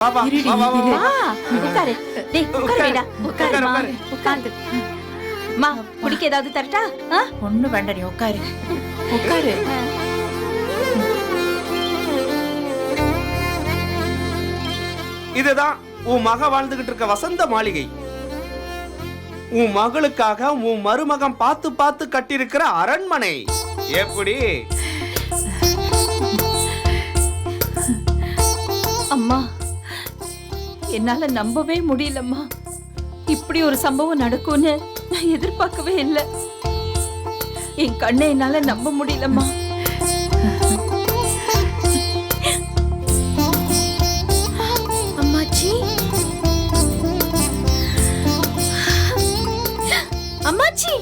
பாப்பா வா வா வா உட்காரு. டேய் உட்காருடா. உட்காருமா. உட்கார்ந்து. மா குடிக்க ஏதாவது தரட்டா? ஒண்ணு வேண்டாம், நீ உட்காரு உட்காரு. இதுதான் உன் மக வாழ்ந்துகிட்டு இருக்க வசந்த மாளிகை. உன் மகளுக்காக உன் மருமகன் பார்த்து பார்த்து கட்டியிருக்கிற அரண்மனை. எப்படி? அம்மா என்னால நம்பவே முடியலம்மா. இப்படி ஒரு சம்பவம் நடக்கும்னு நான் எதிர்பார்க்கவே இல்லை. என் கண்ணை என்னால நம்ப முடியலம்மா. அம்மாச்சி, அம்மாச்சி,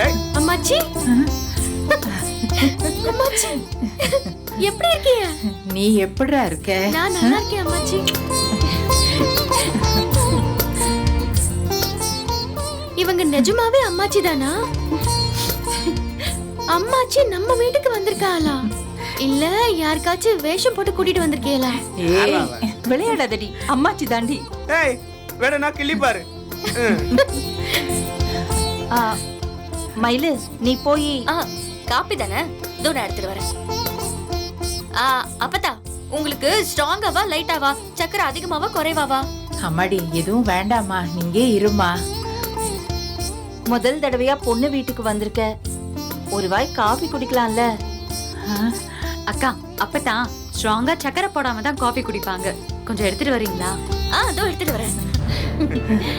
ஏய், அம்மாச்சி, அம்மாச்சி, எப்படி இருக்கீங்க? நீ எப்படிடா இருக்க? நான் நல்லா இருக்கேன் அம்மாச்சி. இவங்க நிஜமாவே அம்மாச்சி தானா? அம்மாச்சி நம்ம வீட்டுக்கு வந்திருக்காளா? இல்ல யாருக்காச்சும் வேஷம் போட்டு கூட்டிட்டு வந்திருக்கீங்களா? ஏய், விளையாடாதடி, அம்மாச்சி தாண்டி. ஏய், வேணும்னா கிள்ளி பாரு. மயிலு நீ போய் காப்பி தானே, இதோ நான் எடுத்துட்டு வரேன். அப்பதா உங்களுக்கு ஸ்ட்ராங்காவா லைட்டாவா, சக்கரை அதிகமாவா குறைவாவா? அம்மாடி எதுவும் வேண்டாமா, நீங்கே இருமா. முதல் தடவையா பொண்ணு வீட்டுக்கு வந்திருக்க, ஒரு வாய் காபி குடிக்கலாம்ல? அக்கா அப்பதான் ஸ்ட்ராங்கா சக்கரை போடாம தான் காஃபி குடிப்பாங்க. கொஞ்சம் எடுத்துட்டு வரீங்களா? அதோ எடுத்துட்டு வரேன்.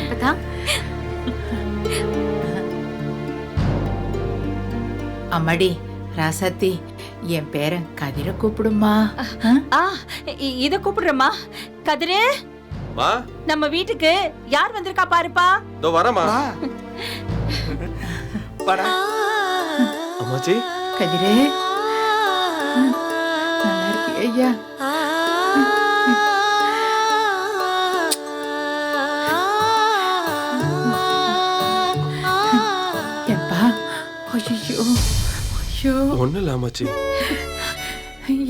அப்பதான் அம்மாடி ராசாத்தி, என் பேரன் கதிர கூப்பிடுமா. இத கூப்பிடுறமா. கதிரே, மா நம்ம வீட்டுக்கு யார் வந்திருக்கா பாருப்பா. இதோ வரமா. வாடா. அம்மாச்சி, கதிரே, நல்லா இருக்கியா ஐயா? எப்பா, ஐயோ ஐயோ, ஒண்ணு இல்ல அம்மாச்சி.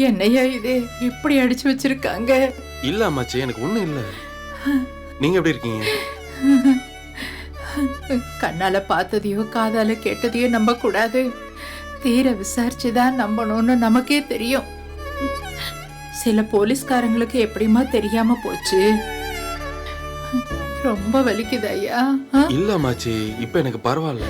என்னையா இது இப்படி அடிச்சு வச்சிருக்காங்க? இல்ல அம்மாச்சி, எனக்கு ஒண்ணும் இல்ல. நீங்க எப்படி இருக்கீங்க? கண்ணால பார்த்ததையோ காதால கேட்டதையோ நம்ப கூடாது. தீர விசாரிச்சுதான் நம்பணும்னு நமக்கே தெரியும். சில போலீஸ்காரங்களுக்கு எப்படிமா தெரியாம போச்சு? ரொம்ப வலிக்குது ஐயா. இல்ல அம்மாச்சி, இப்ப எனக்கு பரவாயில்ல.